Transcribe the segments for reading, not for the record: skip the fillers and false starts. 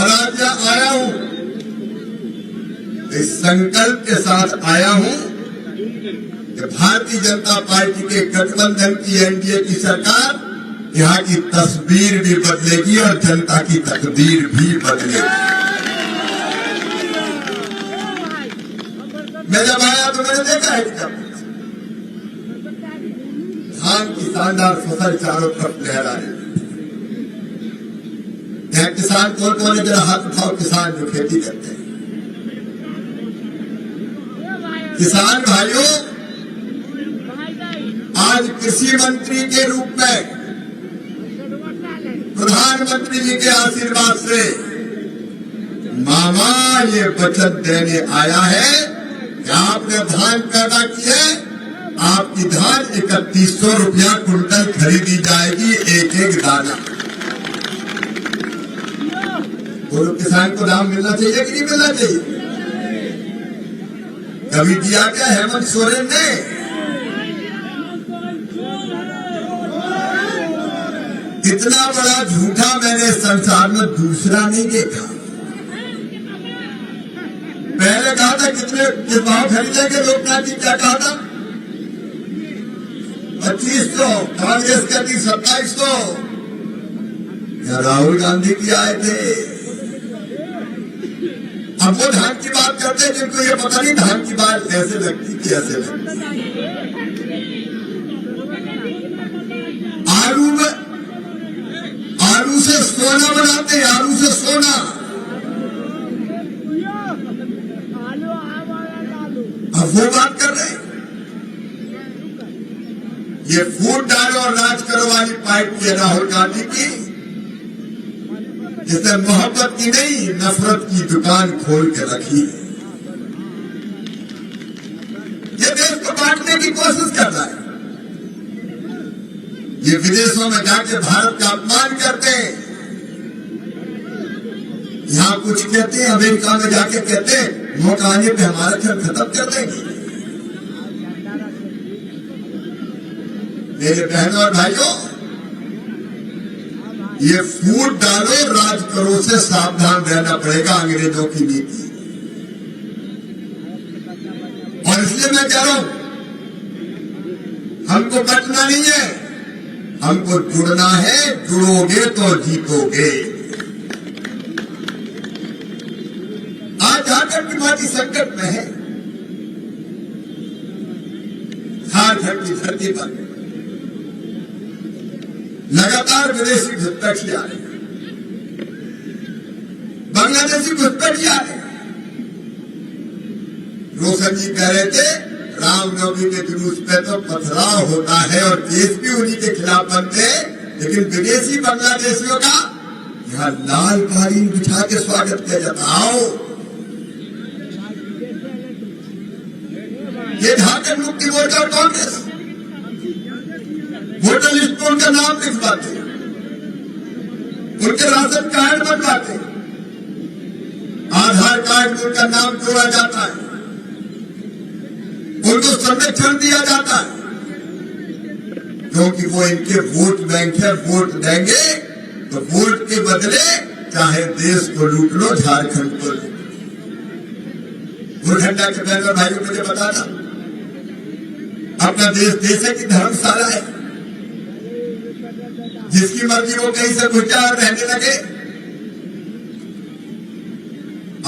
और आज यहाँ आया हूं, इस संकल्प के साथ आया हूं कि भारतीय जनता पार्टी के गठबंधन की एनडीए की सरकार यहाँ की तस्वीर भी बदलेगी और जनता की तकदीर भी बदलेगी। मैं जब आया तो मैंने देखा है कि धान की शानदार फसल चारों तरफ लहरा रही। यहाँ किसान कौन कौन है? जरा हाथ उठाओ, किसान जो खेती करते हैं। किसान भाइयों, आज कृषि मंत्री के रूप में प्रधानमंत्री जी के आशीर्वाद से मामा ये बचत देने आया है कि आपने धान पैदा किए, आपकी धान 3100 रुपया कुंटल खरीदी जाएगी, एक एक दाना। बोलो, किसान को दाम मिलना चाहिए कि नहीं मिलना चाहिए? कभी दिया क्या हेमंत सोरेन ने? इतना बड़ा झूठा मैंने संसार में दूसरा नहीं देखा। पहले कहा था किस भाव खरीदेंगे, लोकनाथ जी क्या कहा था? 2500, कांग्रेस कहती 2700, राहुल गांधी की आए थे। अब वो धान की बात करते हैं जिनको ये पता नहीं धान की बात कैसे लगती, कैसे लगती। आलू से सोना बनाते हैं, आलू से सोना। अब वो बात कर रहे हैं। ये फूट डालो और राज करो वाली पार्टी है राहुल गांधी की, जिसने मोहब्बत की नहीं नफरत की दुकान खोल के रखी है। ये देश को बांटने की कोशिश कर रहा है। ये विदेशों में जाके भारत का अपमान करते हैं, यहाँ कुछ कहते हैं, अमेरिका में जाके कहते हैं मौका आने पे हमारा खेल खत्म कर देंगे। मेरे बहनों और भाइयों, ये फूट डालो राज करो से सावधान रहना पड़ेगा अंग्रेजों की नीति। और इसलिए मैं कह रहा हूं, हमको बचना नहीं है, हमको जुड़ना है। जुड़ोगे तो जीतोगे। आज झारखंड की माटी संकट में है। झारखंड की धरती पर लगातार विदेशी घुसपैठी आ रही है, बांग्लादेशी घुसपैठी आ रही है। रोशन जी कह रहे थे रामनवमी के जुलूस पे तो पथराव होता है और केस भी उन्हीं के खिलाफ बनते हैं, लेकिन विदेशी बांग्लादेशियों का यहाँ लाल कालीन बिछा के स्वागत किया जाता। आओ, ये झारखंड मुक्ति मोर्चा और कांग्रेस वोटर लिस्ट में उनका नाम लिखवाते, उनके राशन कार्ड बनवाते, आधार कार्ड में उनका नाम जोड़ा जाता है, उनको संरक्षण दिया जाता है, क्योंकि वो इनके वोट बैंक है। वोट देंगे तो वोट के बदले चाहे देश को लूट लो, झारखंड को लूट लो। भूठंडा के बहनों भाइयों, मुझे बताना, अपना देश है कि धर्मशाला है? जिसकी मर्जी वो कहीं से घुस जाए और रहने लगे।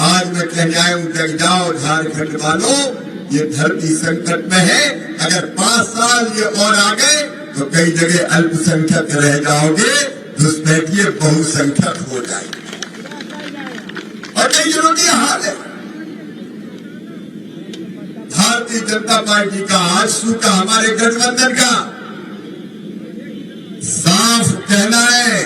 आज मैं कहने आया हूं, जग जाओ झारखंड वालों, ये धरती संकट में है। अगर 5 साल ये और आ गए तो कई जगह अल्पसंख्यक रह जाओगे, घुसपैठिए बहुसंख्यक हो जाएंगे और कई जगहों की हाल है। भारतीय जनता पार्टी का, आजसू का, हमारे गठबंधन का साफ कहना है,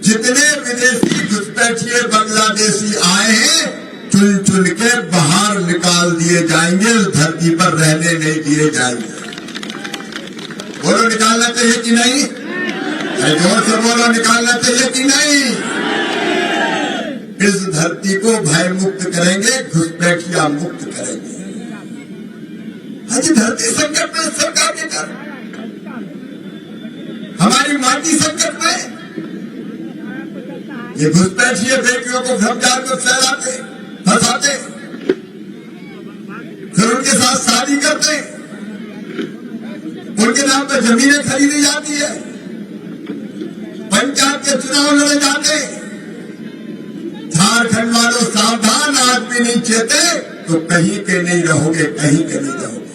जितने विदेशी घुसपैठिए बांग्लादेशी आए हैं, चुन चुन के बाहर निकाल दिए जाएंगे, उस धरती पर रहने नहीं दिए जाएंगे। बोलो, निकालना चाहिए कि नहीं? जोर से बोलो, निकालना चाहिए कि नहीं? इस धरती को भय मुक्त करेंगे, घुसपैठिया मुक्त करेंगे। आज धरती संकट में सरकार के कारण, हमारी माटी संकट में, ये घुसपैठिए बेटियों को भ्रमजाल में फैलाते, फंसाते, फिर उनके साथ शादी करते, उनके नाम पर जमीनें खरीदी जाती है, पंचायत के चुनाव लड़े जाते। झारखंड वालों सावधान, आदमी नहीं चेते तो कहीं के नहीं रहोगे, कहीं के नहीं रहोगे।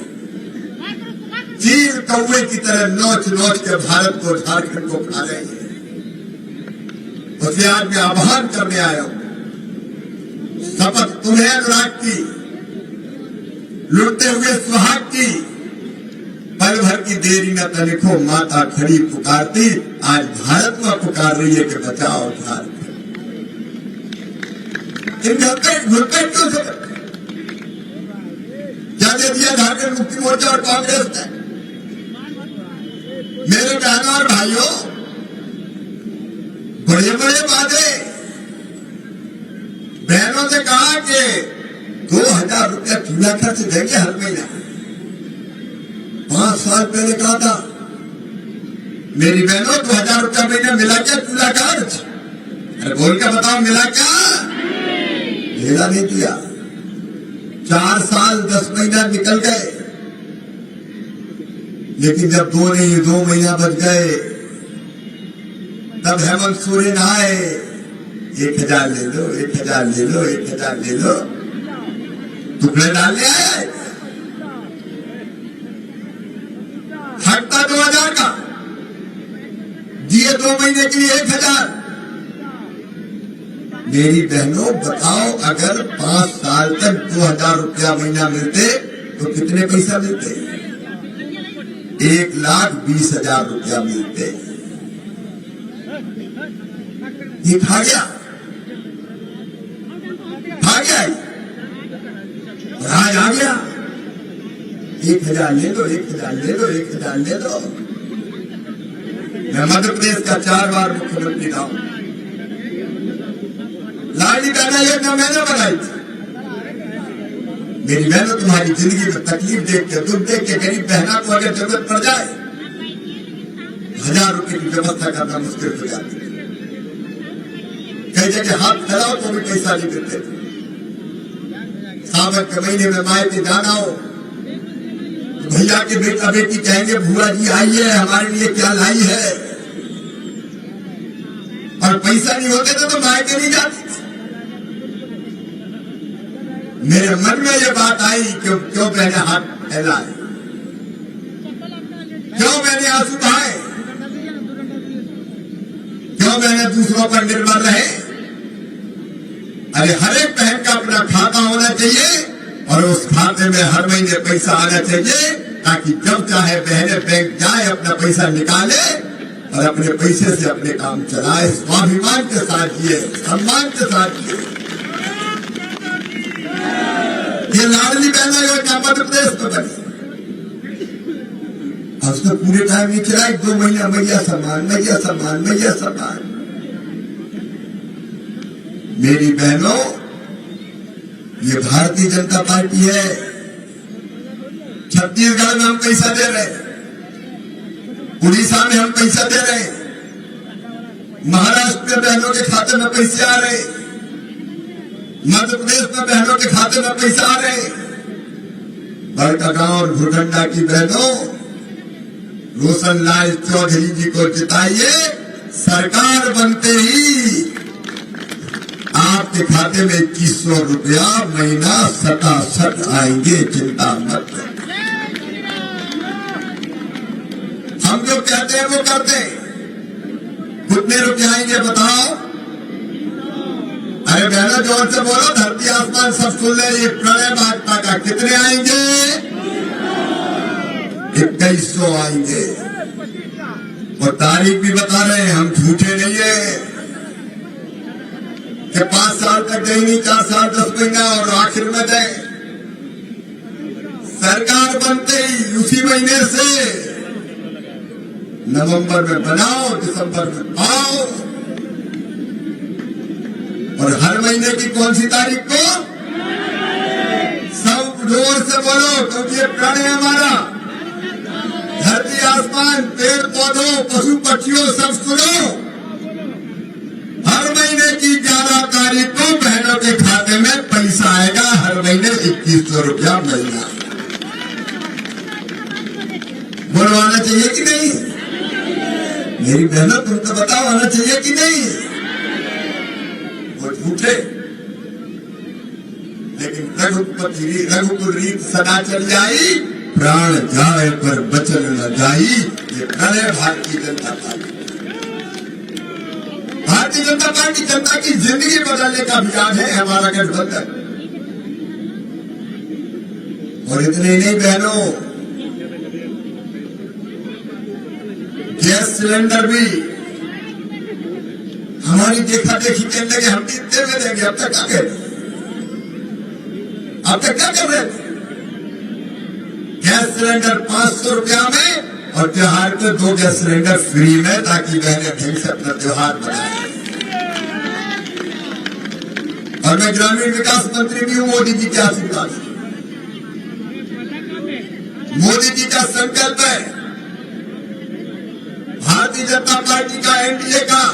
चील कौवे की तरह नोच नोच के भारत को, झारखंड को खा रहे हैं। उसलिए आज मैं आह्वान करने आया हूं, शपथ तुम्हें अनुराग की, लुटते हुए सुहाग की, पल भर की देरी न तनिको माता खड़ी पुकारती। आज भारत में पुकार रही है कि बचाओ झारखंड। इन घुसपैठ क्यों से क्या दे दिया झारखंड मुक्ति मोर्चा और कांग्रेस ने? मेरे बहनों और भाइयों, बड़े बड़े वादे, बहनों ने कहा कि 2000 रुपया चूल्हा खर्च देंगे हर महीना। 5 साल पहले कहा था मेरी बहनों 2000 रुपया महीना मिला क्या चूल्हा खर्च? अरे बोल के बताओ मिला क्या? मेरा नहीं दिया। 4 साल 10 महीना निकल गए, लेकिन जब 2 नहीं 2 महीना बच गए, तब हेमंत सोरेन आए, 1000 ले लो, 1000 ले लो, 1000 ले लो, टुकड़े डालने आए। हटता 2000 का दिए 2 महीने के लिए 1000। मेरी बहनों बताओ, अगर 5 साल तक 2000 रुपया महीना मिलते तो कितने पैसा मिलते? 1,20,000 रुपया मिलते। ये खा गया, खा गया और आज आ गया 1000 ले लो, 1000 ले लो, 1000 ले लो। मैं मध्य प्रदेश का 4 बार मुख्यमंत्री रहा हूं। लाडली बहना योजना मैंने बनाई थी। मेरी बहनों, तुम्हारी जिंदगी में तकलीफ देख के, दुख देख के गरीब बहना को अगर जरूरत पड़ जाए, 1000 रुपए की व्यवस्था करना मुश्किल हो जाती है। कई जगह हाथ फैलाओ तो भी पैसा नहीं देते। सावन के महीने में माए के जाना हो तो भैया के बेटा बेटी कहेंगे भूआ जी आइए, हमारे लिए क्या लाई है। और पैसा नहीं होते तो माए के नहीं जाती। मेरे मन में ये बात आई कि क्यों मैंने हाथ फैलाए, क्यों मैंने आंसू बहाए, क्यों मैंने दूसरों पर निर्भर रहे। अरे हर एक बहन का अपना खाता होना चाहिए और उस खाते में हर महीने पैसा आना चाहिए, ताकि जब चाहे बहनें बैंक जाए, अपना पैसा निकाले और अपने पैसे से अपने काम चलाए, स्वाभिमान के साथ जिए, सम्मान के साथ जिए। ये लाडली बहना योजना मध्य प्रदेश में बनी और उसने पूरे टाइम नहीं चलाई। 2 महीना मैया सम्मान, मैया सम्मान, मैया सम्मान। मेरी बहनों, ये भारतीय जनता पार्टी है। छत्तीसगढ़ में हम पैसा दे रहे, उड़ीसा में हम पैसा दे रहे, महाराष्ट्र में बहनों के खाते में पैसे आ रहे, मध्य प्रदेश में बहनों के खाते में पैसा आ रहे। बड़कागांव और घुरगंडा की बहनों, रोशन लाल चौधरी जी को जिताइए। सरकार बनते ही आपके खाते में 2100 रुपया महीना सटासट आएंगे, चिंता मत करो। हम जो कहते हैं वो करते हैं। कितने रुपये आएंगे बताओ? अरे बहनों जोर से बोलो, धरती आसमान सब सुन ले। ये प्रणय भाजपा का कितने आएंगे? 2100 आएंगे। और तारीख भी बता रहे हैं, हम झूठे नहीं है कि 5 साल तक देंगे, 4 साल 10 महीना और आखिर में दें। सरकार बनते ही उसी महीने से नवंबर में बनाओ, दिसंबर में पाओ। और हर महीने की कौन सी तारीख को? सब जोर से बोलो, क्योंकि ये प्रण है हमारा। धरती आसमान पेड़ पौधों पशु पक्षियों सब सुनो, हर महीने की 11 तारीख को बहनों के खाते में पैसा आएगा, हर महीने 2100 रुपया महीना। बोलवाना चाहिए कि नहीं? मेरी बहनों तुम तो बताओ, आना चाहिए कि नहीं? वो झूठे, लेकिन रघुकुल रीत सदा चल जाई, प्राण जाए पर बचन न जाई। ये प्रणय भारतीय जनता पार्टी, भारतीय जनता पार्टी जनता की जिंदगी बदलने का अभियान है हमारा गठबंधन। और इतने ही नहीं बहनों, गैस सिलेंडर भी हमारी देखा देखी कहने लगे हम कितने में देंगे। अब तक क्या कहते, अब तक क्या कर रहे थे? गैस सिलेंडर 500 रुपया में और त्योहार पे 2 गैस सिलेंडर फ्री में, ताकि बहनें ढंग से अपना त्योहार मनाएं। और मैं ग्रामीण विकास मंत्री भी हूं मोदी जी के आशीर्वाद से। मोदी जी का संकल्प है, भारतीय जनता पार्टी का, एनडीए का,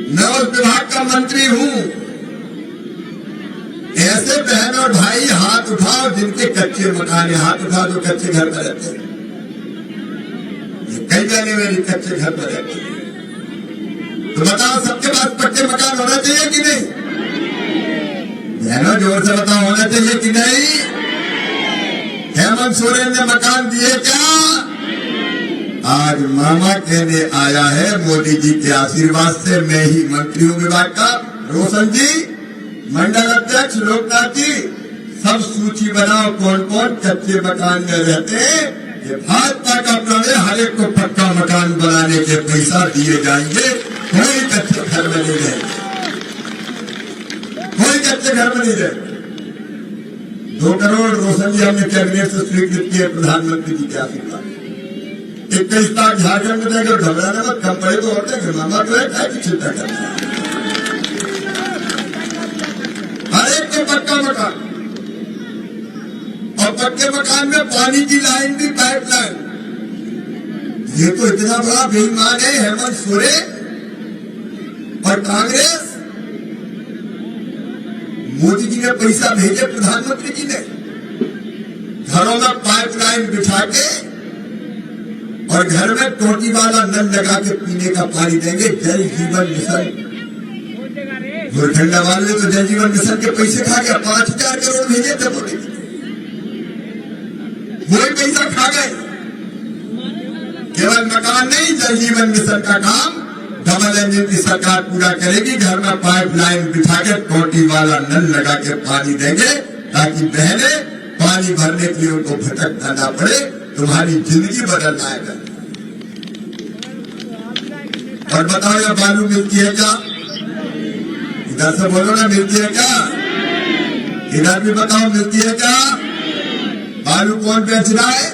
मैं उस विभाग का मंत्री हूं। ऐसे बहन और भाई हाथ उठाओ जिनके कच्चे मकान है, हाथ उठाओ जो कच्चे घर में रहते हैं। कई जाने मेरी कच्चे घर में रहते हैं, तो बताओ सबके पास पक्के मकान होना चाहिए कि नहीं? बहनों जोर से बताओ, होना चाहिए कि नहीं? हेमंत सोरेन ने मकान दिए क्या? आज मामा कहने आया है मोदी जी के आशीर्वाद से। मैं ही मंत्री हूं विभाग का, रोशन जी, मंडल अध्यक्ष लोकनाथ जी, सब सूची बनाओ कौन कौन कच्चे मकान में रहते हैं। ये भाजपा का प्रण है, हर एक को पक्का मकान बनाने के पैसा दिए जाएंगे। कोई कच्चे घर में नहीं रहे, कोई कच्चे घर में नहीं रहे। 2 करोड़ रोशन जी हमने कैबिनेट से स्वीकृत किए प्रधानमंत्री जी के आशीर्वाद। 21 लाख झारखंड में देंगे, घबराने मत, कम पड़े तो और देंगे, मामा तो है, क्या की चिंता करना। हर एक को पक्का मकान, और पक्के मकान में पानी की लाइन भी, पाइपलाइन। ये तो इतना बड़ा बेईमान है हेमंत सोरेन और कांग्रेस। मोदी जी ने पैसा भेजे, प्रधानमंत्री जी ने घरों में पाइपलाइन बिछा के और घर में टोटी वाला नल लगा के पीने का पानी देंगे। जल जीवन मिशन, बुरखंडा वाले तो जल जीवन मिशन के पैसे खा गया, 5000 करोड़ भेजे थे मोदी जी, वही पैसा खा गए। केवल मकान नहीं, जल जीवन मिशन का काम डबल इंजन की सरकार पूरा करेगी। घर में पाइपलाइन बिछा के टोटी वाला नल लगा के पानी देंगे, ताकि बहनें पानी भरने के लिए उनको भटकना ना पड़े। तुम्हारी जिंदगी बदल आएगा। और बताओ ये बालू मिलती है क्या? इधर से बोलो ना, मिलती है क्या? इधर भी बताओ, मिलती है क्या? बालू कौन बेच रहा है?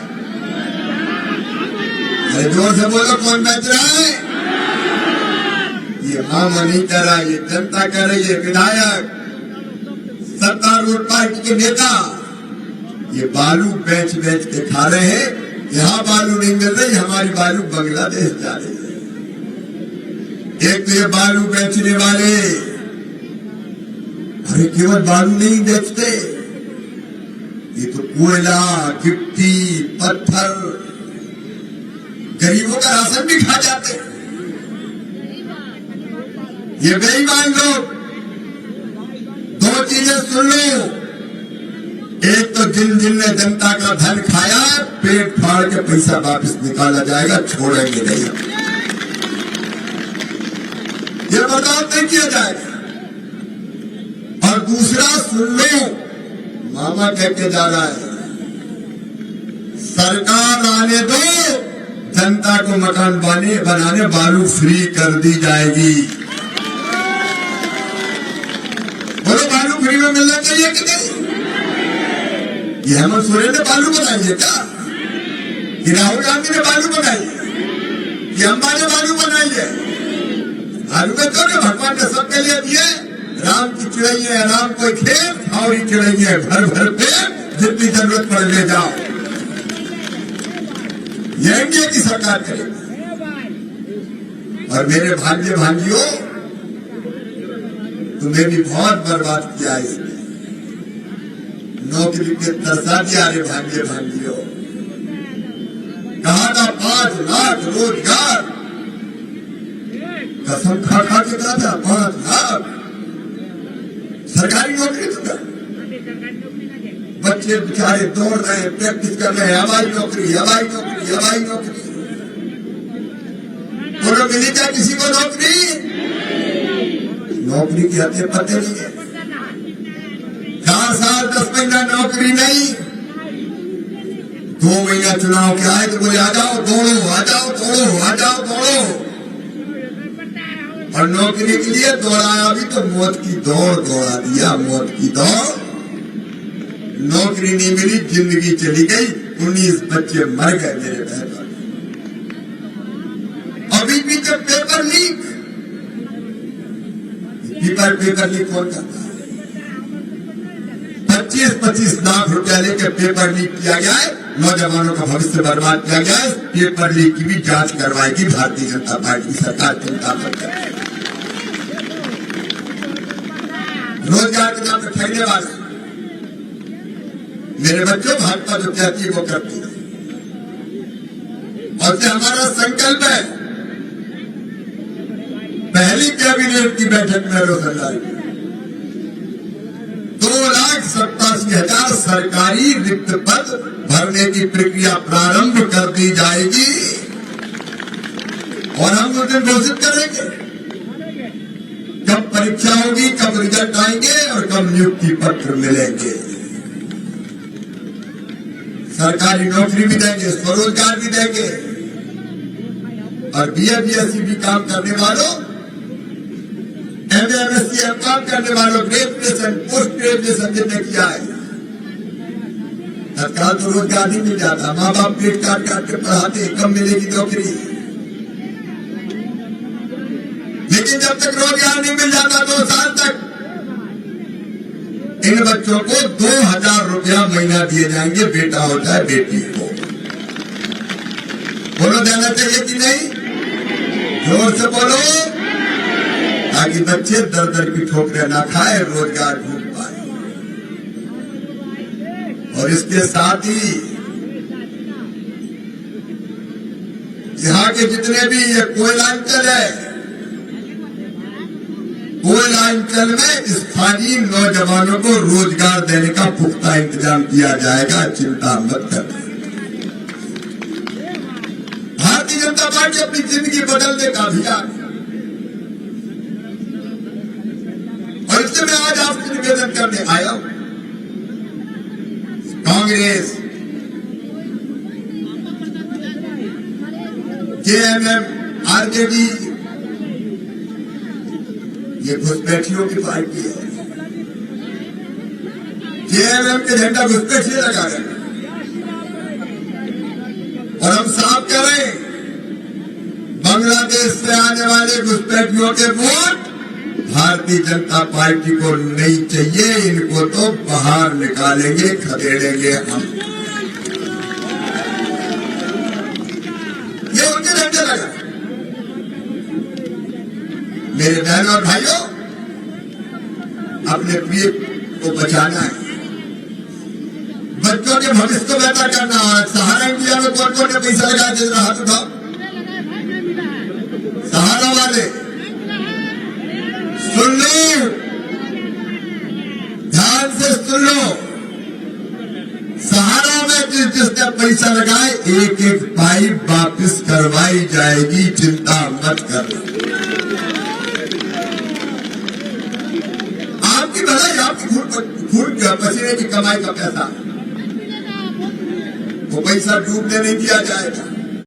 अरे जोर से बोलो, कौन बेच रहा है? ये मामा नहीं कर रहा, ये जनता कर रही है। विधायक, सत्तारूढ़ पार्टी के नेता ये बालू बेच बेच के खा रहे हैं। यहाँ बालू नहीं मिल रही, हमारी बालू बांग्लादेश जा रही है। एक तो ये बालू बेचने वाले, अरे केवल बालू नहीं बेचते, ये तो कोयला, गिट्टी, पत्थर, गरीबों का राशन भी खा जाते। ये बेईमान लोग, 2 चीजें सुन लो। एक तो जिन ने जनता का धन खाया, पेट फाड़ के पैसा वापस निकाला जाएगा, छोड़ेंगे नहीं। ये बर्दाश्त नहीं किया जाएगा। और दूसरा सुन लो, मामा कहते जा रहा है, सरकार आने दो, जनता को मकान बनाने बालू फ्री कर दी जाएगी। बोलो, बालू फ्री में मिलना चाहिए कि नहीं? ये हेमंत सोरेन ने बालू बनाई है क्या? कि राहुल गांधी ने बालू बनाई है? कि अंबा ने बालू बनाई है? बालू में तो भगवान ने सबके लिए दिए। राम की चिड़ैया, राम कोई खेत, और चिड़ैया भर भर पेट, जितनी जरूरत पड़े ले जाओ। ये एनडीए की सरकार करेगी। और मेरे भाग्य भांजियों, तुम्हें भी बहुत बर्बाद किया इसने। नौकरी के तरसा दिया रे भांगे भांगियो। कहा था 5 लाख रोजगार, कसम खा खा के कहा था 5 लाख सरकारी नौकरी दूंगा। बच्चे बेचारे दौड़ रहे हैं, प्रैक्टिस कर रहे हैं, हवाई नौकरी हवाई नौकरी हवाई नौकरी। बोलो मिली क्या किसी को नौकरी? नौकरी के हत्या पते नहीं है। 4 साल 10 महीना नौकरी नहीं, 2 महीना चुनाव के आए तो बोले आ जाओ दौड़ो, आ जाओ दौड़ो, आ जाओ दौड़ो। और नौकरी के लिए दौड़ाया भी तो मौत की दौड़ दौड़ा दिया, मौत की दौड़। नौकरी नहीं मिली, जिंदगी चली गई, 19 बच्चे मर गए मेरे बहन। अभी भी जब पेपर लीक कौन करता है? 25-25 लाख रुपया लेकर पेपर लीक किया गया है, नौजवानों का भविष्य बर्बाद किया गया है। पेपर लीक की भी जांच करवाएगी भारतीय जनता पार्टी सरकार, चिंता मत करें। रोजगार के नाम पर ठगने वाले मेरे बच्चों, भाजपा जो कहती है वो करती है। और से हमारा संकल्प है, पहली कैबिनेट की बैठक में रोशनदारी 2,87,000 सरकारी रिक्त पद भरने की प्रक्रिया प्रारंभ कर दी जाएगी। और हम उस दिन घोषित करेंगे कब परीक्षा होगी, कब रिजल्ट आएंगे और कब नियुक्ति पत्र मिलेंगे। सरकारी नौकरी भी देंगे, स्वरोजगार भी देंगे। और BA-BSc भी काम करने वालों, MA-MSc काम करने वालों, ग्रेजुएशन पोस्ट ग्रेजुएशन जिसने किया है, तत्काल तो रोजगार नहीं मिल जाता। माँ बाप पेट काट काट के पढ़ाते, कब मिलेगी नौकरी? लेकिन जब तक रोजगार नहीं मिल जाता 2 साल तक इन बच्चों को 2,000 रुपया महीना दिए जाएंगे, बेटा होता है बेटी को। बोलो देना चाहिए कि नहीं? जोर से बोलो, ताकि बच्चे दर दर की ठोकरें ना खाए, रोजगार ढूंढ पाए। और इसके साथ ही यहाँ के जितने भी ये कोयलांचल है, कोयलांचल में स्थानीय नौजवानों को रोजगार देने का पुख्ता इंतजाम किया जाएगा, चिंता मत करें। भारतीय जनता पार्टी अपनी जिंदगी बदलने का अभियान, और इससे मैं आज आपसे निवेदन करने आया हूं। कांग्रेस, JMM, RJD ये घुसपैठियों की पार्टी है। JMM के झंडा घुसपैठिए लगा रहे हैं। और हम साफ करें, बांग्लादेश से आने वाले घुसपैठियों के वोट भारतीय जनता पार्टी को नहीं चाहिए। इनको तो बाहर निकालेंगे, खदेड़ेंगे हम। ये उनके झंडे लगा। मेरे बहनों और भाइयों, अपने प्रिय को बचाना है, बच्चों के भविष्य को बेहतर करना है। सहारा इंडिया में कौन कौन ने पैसा लगाया? जिस हाथ उठाओ। सहारा वाले सुन लो, ध्यान से सुन लो। सहारा में जिसने पैसा लगाए, एक एक पाइप वापिस करवाई जाएगी, चिंता मत करो। आपकी भलाई, आपकी खून पसीने की कमाई का पैसा, वो पैसा डूबने नहीं दिया जाएगा।